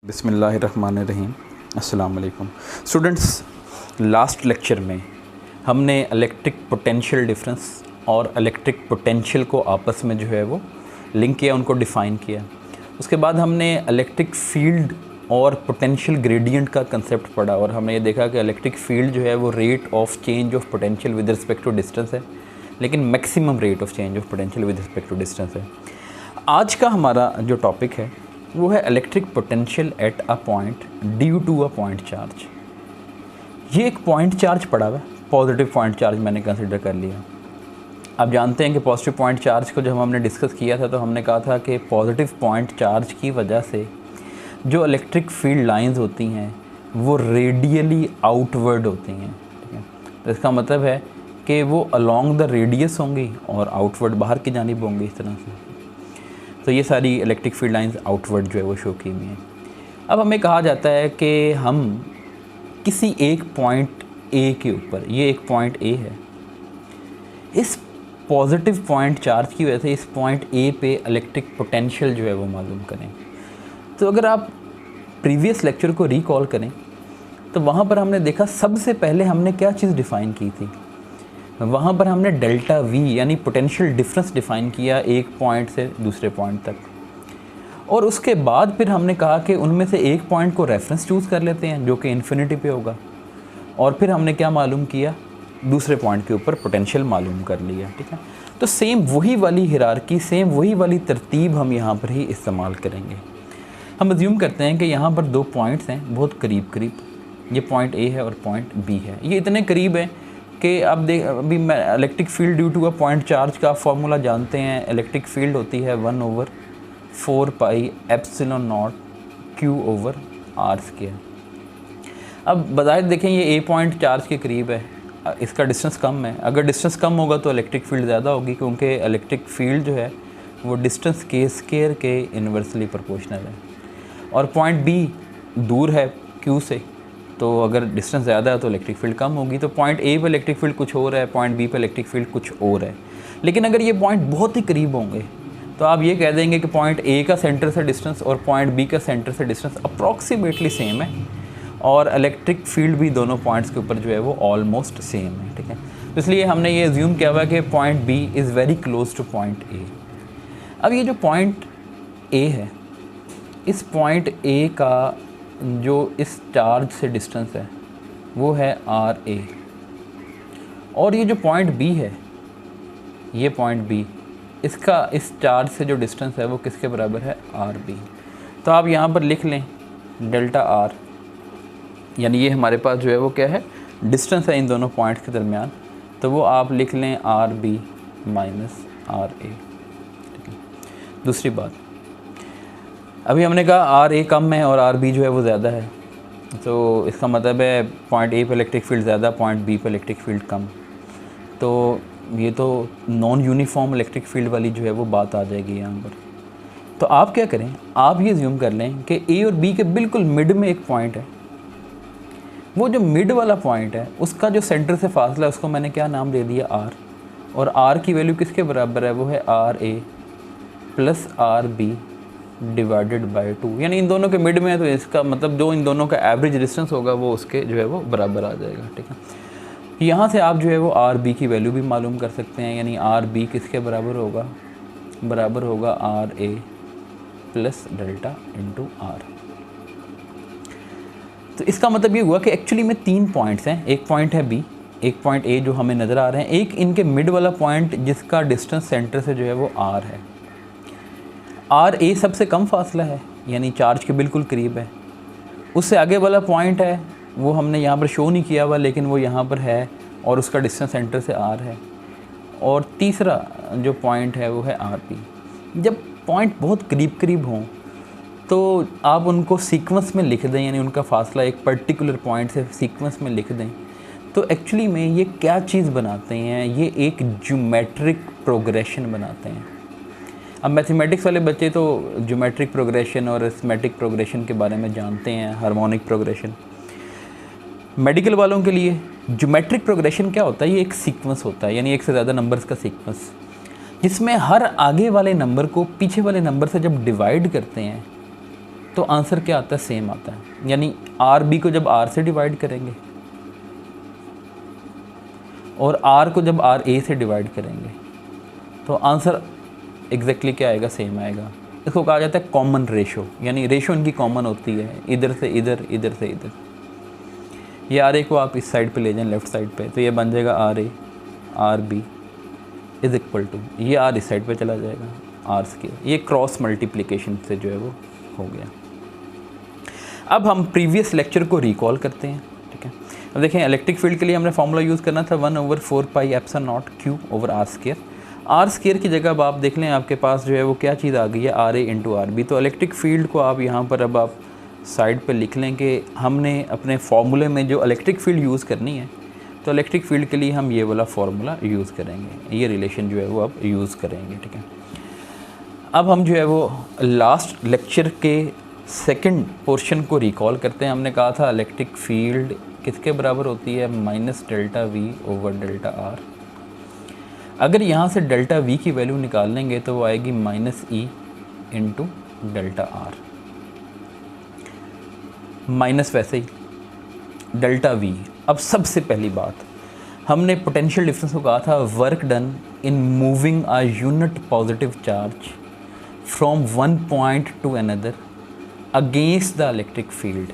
बिस्मिल्लाहिर्रहमानिर्रहीम। अस्सलाम वालेकुम स्टूडेंट्स। लास्ट लेक्चर में हमने इलेक्ट्रिक पोटेंशियल डिफरेंस और इलेक्ट्रिक पोटेंशियल को आपस में जो है वो लिंक किया, उनको डिफ़ाइन किया। उसके बाद हमने इलेक्ट्रिक फील्ड और पोटेंशियल ग्रेडियंट का कंसेप्ट पढ़ा और हमने ये देखा कि इलेक्ट्रिक फील्ड जो है वो rate of change of potential with respect to distance है, लेकिन maximum rate of change of potential with respect to distance है। आज का हमारा जो टॉपिक है वो है electric potential at a point due to a point charge. ये एक पॉइंट चार्ज पड़ा हुआ है, पॉजिटिव पॉइंट चार्ज मैंने कंसिडर कर लिया। आप जानते हैं कि पॉजिटिव पॉइंट चार्ज को जब हमने डिस्कस किया था तो हमने कहा था कि पॉजिटिव पॉइंट चार्ज की वजह से जो इलेक्ट्रिक फील्ड लाइंस होती हैं वो रेडियली आउटवर्ड होती हैं, ठीक है। तो इसका मतलब है कि वो अलोंग द रेडियस होंगी और आउटवर्ड बाहर की जानिब होंगी इस तरह से। तो ये सारी इलेक्ट्रिक फील्ड लाइंस आउटवर्ड जो है वो शो की हुई हैं। अब हमें कहा जाता है कि हम किसी एक पॉइंट ए के ऊपर, ये एक पॉइंट ए है, इस पॉजिटिव पॉइंट चार्ज की वजह से इस पॉइंट ए पे इलेक्ट्रिक पोटेंशियल जो है वो मालूम करें। तो अगर आप प्रीवियस लेक्चर को रिकॉल करें तो वहाँ पर हमने देखा सबसे पहले हमने क्या चीज़ डिफ़ाइन की थी। वहाँ पर हमने डेल्टा वी यानी पोटेंशियल डिफरेंस डिफ़ाइन किया एक पॉइंट से दूसरे पॉइंट तक, और उसके बाद फिर हमने कहा कि उनमें से एक पॉइंट को रेफरेंस चूज़ कर लेते हैं जो कि इन्फिनिटी पे होगा, और फिर हमने क्या मालूम किया, दूसरे पॉइंट के ऊपर पोटेंशियल मालूम कर लिया, ठीक है। तो सेम वही वाली हिरार्की, सेम वही वाली तरतीब हम यहाँ पर ही इस्तेमाल करेंगे। हम अज्यूम करते हैं कि यहाँ पर दो पॉइंट्स हैं बहुत करीब करीब, ये पॉइंट ए है और पॉइंट बी है। ये इतने करीब है कि आप अभी मैं electric field due to a point charge का फॉर्मूला जानते हैं। इलेक्ट्रिक फील्ड होती है 1/4 पाई एप्सिलॉन नॉट Q/r²। अब बजाय देखें ये ए पॉइंट चार्ज के करीब है, इसका डिस्टेंस कम है। अगर डिस्टेंस कम होगा तो इलेक्ट्रिक फील्ड ज़्यादा होगी, क्योंकि इलेक्ट्रिक फील्ड जो है वो डिस्टेंस के स्क्वायर के इन्वर्सली प्रोपोर्शनल है। और पॉइंट बी दूर है Q से, तो अगर डिस्टेंस ज़्यादा है तो इलेक्ट्रिक फील्ड कम होगी। तो पॉइंट ए पे इलेक्ट्रिक फील्ड कुछ और है, पॉइंट बी पे इलेक्ट्रिक फील्ड कुछ और है। लेकिन अगर ये पॉइंट बहुत ही करीब होंगे तो आप ये कह देंगे कि पॉइंट ए का सेंटर से डिस्टेंस और पॉइंट बी का सेंटर से डिस्टेंस अप्रॉक्सीमेटली सेम है, और इलेक्ट्रिक फील्ड भी दोनों पॉइंट्स के ऊपर जो है वो ऑलमोस्ट सेम है, ठीक है। तो इसलिए हमने ये एज्यूम किया हुआ कि point B is very close to point A. अब ये जो पॉइंट ए है, इस पॉइंट ए का जो इस चार्ज से डिस्टेंस है वो है RA, और ये जो पॉइंट B है, ये पॉइंट B, इसका इस चार्ज से जो डिस्टेंस है वो किसके बराबर है, RB। तो आप यहाँ पर लिख लें डेल्टा R, यानी ये हमारे पास जो है वो क्या है, डिस्टेंस है इन दोनों पॉइंट्स के दरमियान, तो वो आप लिख लें RB माइनस RA, ठीक है। दूसरी बात, अभी हमने कहा RA कम है और RB जो है वो ज़्यादा है, तो इसका मतलब है पॉइंट ए पे इलेक्ट्रिक फील्ड ज़्यादा, पॉइंट बी पे इलेक्ट्रिक फील्ड कम। तो ये तो नॉन यूनिफॉर्म इलेक्ट्रिक फील्ड वाली जो है वो बात आ जाएगी यहाँ पर। तो आप क्या करें, आप ये ज़्यूम कर लें कि ए और बी के बिल्कुल मिड में एक पॉइंट है। वो जो मिड वाला पॉइंट है उसका जो सेंटर से फासला है उसको मैंने क्या नाम दे दिया, R, और R की वैल्यू किसके बराबर है, वो है RA plus RB divided by 2, यानी इन दोनों के मिड में है, तो इसका मतलब जो इन दोनों का एवरेज डिस्टेंस होगा वो उसके जो है वो बराबर आ जाएगा, ठीक है। यहाँ से आप जो है वो RB की वैल्यू भी मालूम कर सकते हैं, यानी RB किसके बराबर होगा, बराबर होगा RA plus delta into R। तो इसका मतलब ये हुआ कि एक्चुअली में तीन पॉइंट्स हैं, एक पॉइंट है B, एक पॉइंट A जो हमें नज़र आ रहे हैं, एक इनके मिड वाला पॉइंट जिसका डिस्टेंस सेंटर से जो है वो R है। RA सबसे कम फासला है, यानी चार्ज के बिल्कुल करीब है। उससे आगे वाला पॉइंट है वो हमने यहाँ पर शो नहीं किया हुआ, लेकिन वो यहाँ पर है और उसका डिस्टेंस सेंटर से R है। और तीसरा जो पॉइंट है वो है RB। जब पॉइंट बहुत करीब करीब हों तो आप उनको सीक्वेंस में लिख दें, यानी उनका फासला एक पर्टिकुलर पॉइंट से सीक्वेंस में लिख दें, तो एक्चुअली में ये क्या चीज़ बनाते हैं, ये एक ज्योमेट्रिक प्रोग्रेशन बनाते हैं। अब मैथमेटिक्स वाले बच्चे तो ज्योमेट्रिक प्रोग्रेशन और अरिथमेटिक प्रोग्रेशन के बारे में जानते हैं, हार्मोनिक प्रोग्रेशन। मेडिकल वालों के लिए ज्योमेट्रिक प्रोग्रेशन क्या होता है, ये एक सीक्वेंस होता है, यानी एक से ज़्यादा नंबर्स का सीक्वेंस, जिसमें हर आगे वाले नंबर को पीछे वाले नंबर से जब डिवाइड करते हैं तो आंसर क्या आता है, सेम आता है। यानी आर बी को जब आर से डिवाइड करेंगे और आर को जब आर ए से डिवाइड करेंगे तो आंसर एग्जैक्टली क्या आएगा, सेम आएगा। इसको कहा जाता है कॉमन रेशो, यानी रेशो इनकी कॉमन होती है, इधर से इधर, इधर से इधर। ये आर ए को आप इस साइड पे ले जाएं, लेफ़्ट साइड पे, तो ये बन जाएगा R A R B is equal to, ये आर इस साइड पे चला जाएगा आर स्क्वायर। ये क्रॉस मल्टीप्लिकेशन से जो है वो हो गया। अब हम प्रीवियस लेक्चर को रिकॉल करते हैं, ठीक है। अब देखें, इलेक्ट्रिक फील्ड के लिए हमने फॉर्मूला यूज़ करना था 1/4 pi epsilon naught Q over R square. R square की जगह अब आप देख लें आपके पास जो है वो क्या चीज़ आ गई है, R A into R B. तो इलेक्ट्रिक फील्ड को आप यहाँ पर अब आप साइड पे लिख लें कि हमने अपने फार्मूले में जो इलेक्ट्रिक फील्ड यूज़ करनी है, तो इलेक्ट्रिक फील्ड के लिए हम ये वाला फार्मूला यूज़ करेंगे, ये रिलेशन जो है वो अब यूज़ करेंगे, ठीक है। अब हम जो है वो लास्ट लेक्चर के सेकंड पोर्शन को रिकॉल करते हैं। हमने कहा था इलेक्ट्रिक फील्ड किसके बराबर होती है, minus delta we over delta R. अगर यहाँ से डेल्टा वी की वैल्यू निकाल लेंगे तो वो आएगी minus E into delta R, minus वैसे ही डेल्टा वी। अब सबसे पहली बात, हमने पोटेंशियल डिफरेंस को कहा था work done in moving a unit positive charge from one point two another against the electric field.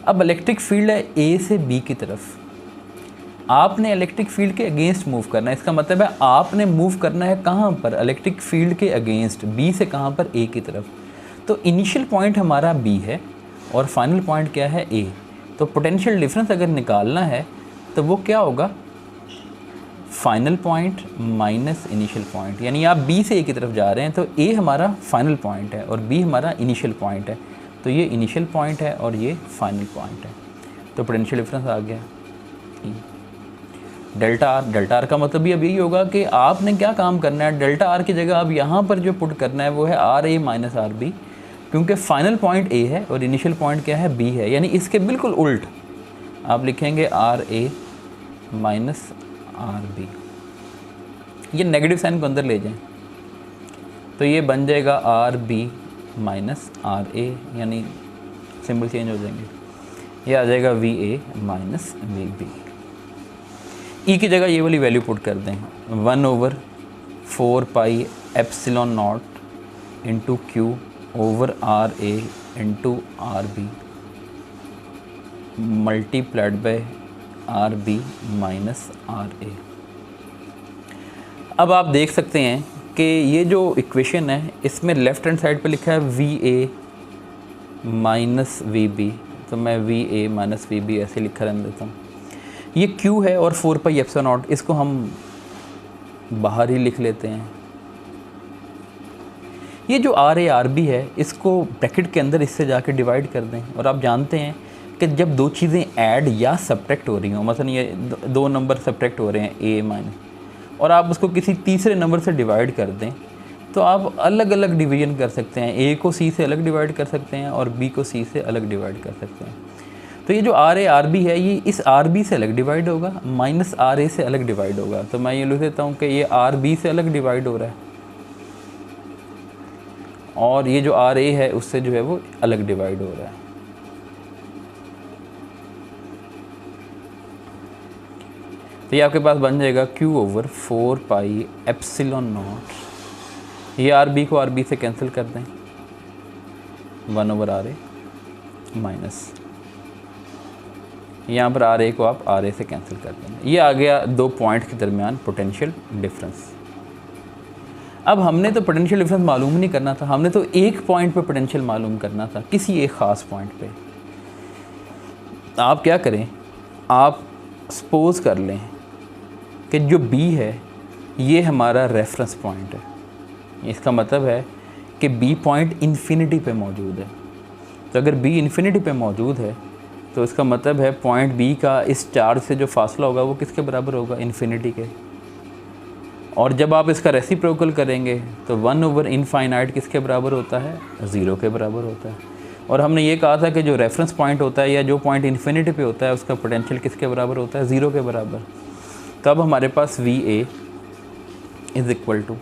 अब इलेक्ट्रिक फील्ड है ए से बी की तरफ, आपने इलेक्ट्रिक फील्ड के अगेंस्ट मूव करना है। इसका मतलब है आपने मूव करना है कहाँ पर, इलेक्ट्रिक फील्ड के अगेंस्ट, बी से कहाँ पर, ए की तरफ। तो इनिशियल पॉइंट हमारा बी है और फाइनल पॉइंट क्या है, ए। तो पोटेंशियल डिफरेंस अगर निकालना है तो वो क्या होगा, final point minus initial point. यानी आप बी से ए की तरफ जा रहे हैं तो ए हमारा फाइनल पॉइंट है और बी हमारा इनिशियल पॉइंट है। तो ये इनिशियल पॉइंट है और ये फाइनल पॉइंट है। तो पोटेंशियल डिफरेंस आ गया डेल्टा आर। डेल्टा आर का मतलब भी अब यही होगा कि आपने क्या काम करना है, डेल्टा आर की जगह अब यहाँ पर जो पुट करना है वो है R A minus R B, क्योंकि फाइनल पॉइंट ए है और इनिशियल पॉइंट क्या है, बी है। यानी इसके बिल्कुल उल्ट आप लिखेंगे R A minus R B. ये नेगेटिव साइन को अंदर ले जाएं तो ये बन जाएगा R B minus R A, यानी सिंबल चेंज हो जाएंगे, ये आ जाएगा V A minus V B. E की जगह ये वाली वैल्यू पुट कर दें, 1/4 pi epsilon not into Q over R A into R B multiplied by R B minus R A. अब आप देख सकते हैं कि ये जो इक्वेशन है इसमें लेफ़्ट हैंड साइड पे लिखा है V A minus V B, तो मैं V A minus V B ऐसे लिखा रहने देता हूँ। ये Q है और 4 पाई एप्सिलॉन नॉट, इसको हम बाहर ही लिख लेते हैं। ये जो आर ए आर बी है इसको ब्रैकेट के अंदर इससे जाके डिवाइड कर दें। और आप जानते हैं कि जब दो चीज़ें ऐड या सब्ट्रैक्ट हो रही हों, मतलब ये दो नंबर सब्ट्रैक्ट हो रहे हैं ए माइनस, और आप उसको किसी तीसरे नंबर से डिवाइड कर दें तो आप अलग अलग डिवीजन कर सकते हैं। ए को सी से अलग डिवाइड कर सकते हैं और बी को सी से अलग डिवाइड कर सकते हैं। तो ये जो आर ए आर बी है ये इस आर बी से अलग डिवाइड होगा, माइनस आर ए से अलग डिवाइड होगा। तो मैं ये लिख देता हूँ कि ये आर बी से अलग डिवाइड हो रहा है और ये जो आर ए है उससे जो है वो अलग डिवाइड हो रहा है। तो ये आपके पास बन जाएगा Q/4 पाई एप्सिलॉन नॉट। ये आर बी को आर बी से कैंसिल कर दें, 1/r ए माइनस यहाँ पर आर ए को आप आर ए से कैंसिल कर देंगे। ये आ गया दो पॉइंट के दरमियान पोटेंशियल डिफरेंस। अब हमने तो पोटेंशियल डिफरेंस मालूम नहीं करना था, हमने तो एक पॉइंट पे पोटेंशियल मालूम करना था, किसी एक ख़ास पॉइंट पे। आप क्या करें, आप सपोज कर लें कि जो B है ये हमारा रेफरेंस पॉइंट है। इसका मतलब है कि B पॉइंट इन्फिनिटी पे मौजूद है। तो अगर B इन्फिनिटी पे मौजूद है तो इसका मतलब है पॉइंट B का इस चार्ज से जो फासला होगा वो किसके बराबर होगा, इन्फिनिटी के। और जब आप इसका रेसिप्रोकल करेंगे तो 1/∞ किसके बराबर होता है, 0 के बराबर होता है। और हमने ये कहा था कि जो रेफरेंस पॉइंट होता है या जो पॉइंट इन्फिनिटी पे होता है उसका पोटेंशियल किसके बराबर होता है, 0 के बराबर। तो अब हमारे पास V A is equal to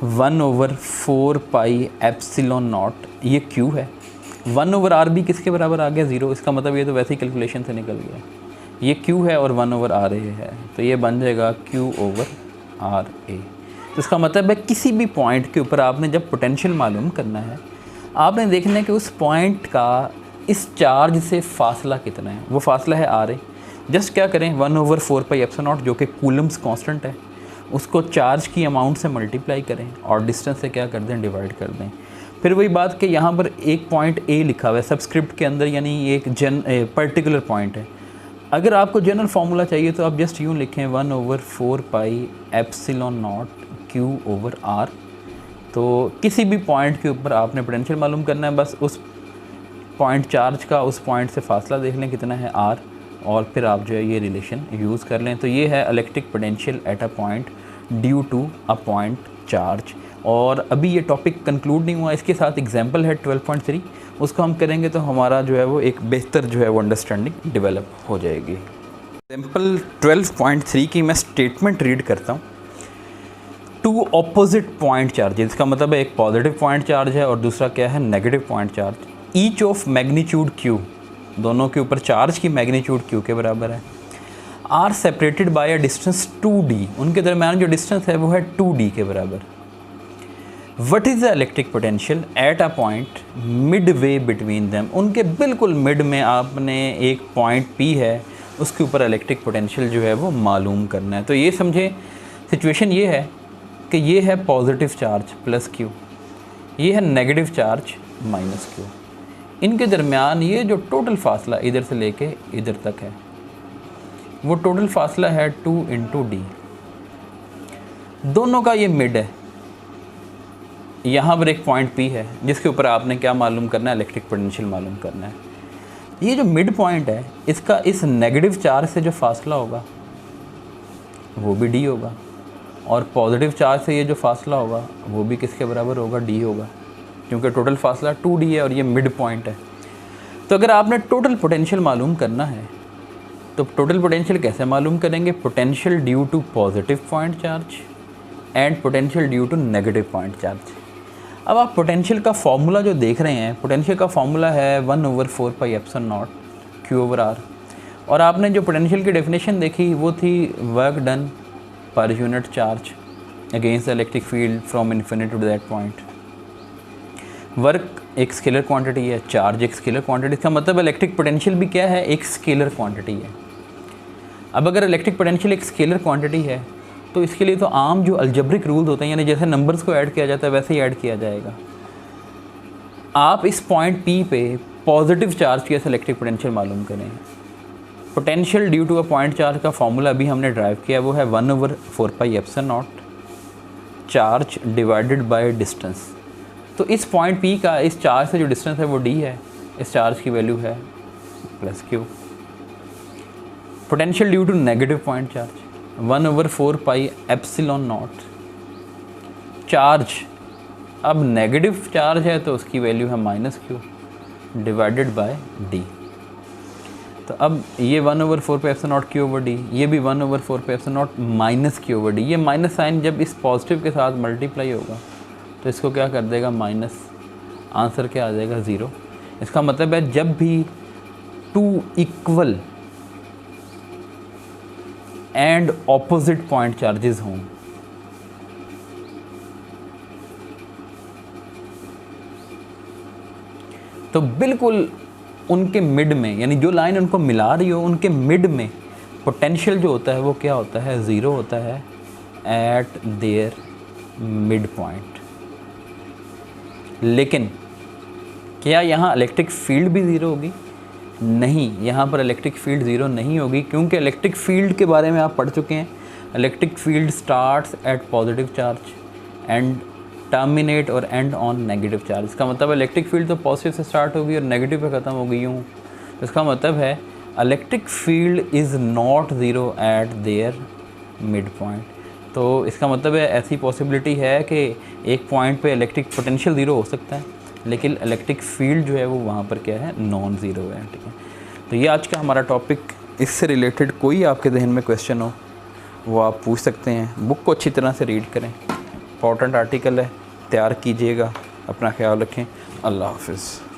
1/4πε0 ये Q है। 1/r भी किसके बराबर आ गया 0, इसका मतलब ये तो वैसे ही कैलकुलेशन से निकल गया। ये Q है और 1/r है, तो ये बन जाएगा Q/r a। तो इसका मतलब है किसी भी पॉइंट के ऊपर आपने जब पोटेंशियल मालूम करना है, आपने देखना है कि उस पॉइंट का इस चार्ज से फासला कितना है। वो फासला है r a। जस्ट क्या करें, 1/4πε0 जो कि कूलम्स कांस्टेंट है, उसको चार्ज की अमाउंट से मल्टीप्लाई करें और डिस्टेंस से क्या कर दें, डिवाइड कर दें। फिर वही बात कि यहाँ पर एक पॉइंट A लिखा हुआ है सबस्क्रिप्ट के अंदर, यानी एक पर्टिकुलर पॉइंट है। अगर आपको जनरल फार्मूला चाहिए तो आप जस्ट यूँ लिखें 1/4πε0 Q/r। तो किसी भी पॉइंट के ऊपर आपने पोटेंशियल मालूम करना है, बस उस पॉइंट चार्ज का उस पॉइंट से फासला देख लें कितना है r, और फिर आप जो है ये रिलेशन यूज़ कर लें। तो ये है electric potential at a point due to a point charge. और अभी ये टॉपिक कंक्लूड नहीं हुआ, इसके साथ एग्जांपल है 12.3, उसको हम करेंगे तो हमारा जो है वो एक बेहतर जो है वो अंडरस्टैंडिंग डेवलप हो जाएगी। एग्जांपल 12.3 की मैं स्टेटमेंट रीड करता हूँ। टू ऑपोजिट पॉइंट चार्जेस, इसका मतलब है एक पॉजिटिव पॉइंट चार्ज है और दूसरा क्या है, negative point charge. Each of magnitude Q, दोनों के ऊपर चार्ज की मैग्नीट्यूड Q के बराबर है। Are separated by a distance 2d, उनके दरम्यान जो डिस्टेंस है वो है 2d के बराबर। What is the electric potential at a point mid way between them, उनके बिल्कुल मिड में आपने एक पॉइंट P है, उसके ऊपर इलेक्ट्रिक पोटेंशियल जो है वो मालूम करना है। तो ये समझे सिचुएशन ये है कि ये है पॉजिटिव चार्ज प्लस Q, ये है नेगेटिव चार्ज माइनस Q। इनके दरमियान ये जो टोटल फासला इधर से लेके इधर तक है, वो टोटल फासला है 2 × d। दोनों का ये मिड है। यहाँ पर एक पॉइंट P है जिसके ऊपर आपने क्या मालूम करना है, इलेक्ट्रिक पोटेंशियल मालूम करना है। ये जो मिड पॉइंट है, इसका इस नेगेटिव चार्ज से जो फासला होगा वो भी d होगा, और पॉजिटिव चार्ज से ये जो फासला होगा वो भी किसके बराबर होगा, d होगा, क्योंकि टोटल फासला 2d है और ये मिड पॉइंट है। तो अगर आपने टोटल पोटेंशियल मालूम करना है तो टोटल पोटेंशियल कैसे मालूम करेंगे, potential due to positive point charge and potential due to negative point charge. अब आप पोटेंशियल का फॉर्मूला जो देख रहे हैं, पोटेंशियल का फॉर्मूला है 1/4πε0 Q/r, और आपने जो पोटेंशियल की डेफिनेशन देखी वो थी work done per unit charge against the electric field from infinity to that point. Work एक स्केलर क्वांटिटी है, चार्ज एक स्केलर क्वांटिटी, इसका मतलब इलेक्ट्रिक पोटेंशियल भी क्या है, एक स्केलर क्वांटिटी है। अब अगर इलेक्ट्रिक पोटेंशियल एक स्केलर क्वांटिटी है तो इसके लिए तो आम जो अलजेब्रिक रूल्स होते हैं, यानी जैसे नंबर्स को ऐड किया जाता है वैसे ही ऐड किया जाएगा। आप इस पॉइंट P पे पॉजिटिव चार्ज के इलेक्ट्रिक पोटेंशियल मालूम करें। Potential due to a point charge का फॉर्मूला अभी हमने ड्राइव किया, वो है 1/4πε0 चार्ज डिवाइडेड बाय डिस्टेंस। तो इस पॉइंट P का इस चार्ज से जो डिस्टेंस है वो d है, इस चार्ज की वैल्यू है plus Q। Potential due to negative point charge 1/4πε0 charge, अब नेगेटिव चार्ज है तो उसकी वैल्यू है -Q डिवाइडेड बाय d। तो अब ये 1/4πε0 Q/d, ये भी 1/4πε0 -Q/d। ये माइनस साइन जब इस पॉजिटिव के साथ मल्टीप्लाई होगा तो इसको क्या कर देगा, माइनस, आंसर क्या आ जाएगा 0। इसका मतलब है जब भी 2 equal and opposite point charges हों तो बिल्कुल उनके मिड में, यानी जो लाइन उनको मिला रही हो उनके मिड में पोटेंशियल जो होता है वो क्या होता है, 0 होता है एट देयर मिड पॉइंट। लेकिन क्या यहाँ इलेक्ट्रिक फील्ड भी 0 होगी? नहीं, यहाँ पर इलेक्ट्रिक फील्ड 0 नहीं होगी, क्योंकि इलेक्ट्रिक फील्ड के बारे में आप पढ़ चुके हैं। Electric field starts at positive charge and terminate और एंड ऑन नेगेटिव चार्ज। इसका मतलब इलेक्ट्रिक फील्ड तो पॉजिटिव से स्टार्ट होगी और नेगेटिव पे ख़त्म होगी यूँ। इसका मतलब है electric field is not 0 eight there mid point. तो इसका मतलब है ऐसी पॉसिबिलिटी है कि एक पॉइंट पे इलेक्ट्रिक पोटेंशियल 0 हो सकता है, लेकिन इलेक्ट्रिक फील्ड जो है वो वहाँ पर क्या है, नॉन ज़ीरो है। ठीक है, तो ये आज का हमारा टॉपिक। इससे रिलेटेड कोई आपके जहन में क्वेश्चन हो वो आप पूछ सकते हैं। बुक को अच्छी तरह से रीड करें। इंपॉर्टेंट आर्टिकल है, तैयार कीजिएगा। अपना ख्याल रखें। अल्लाह हाफ़िज़।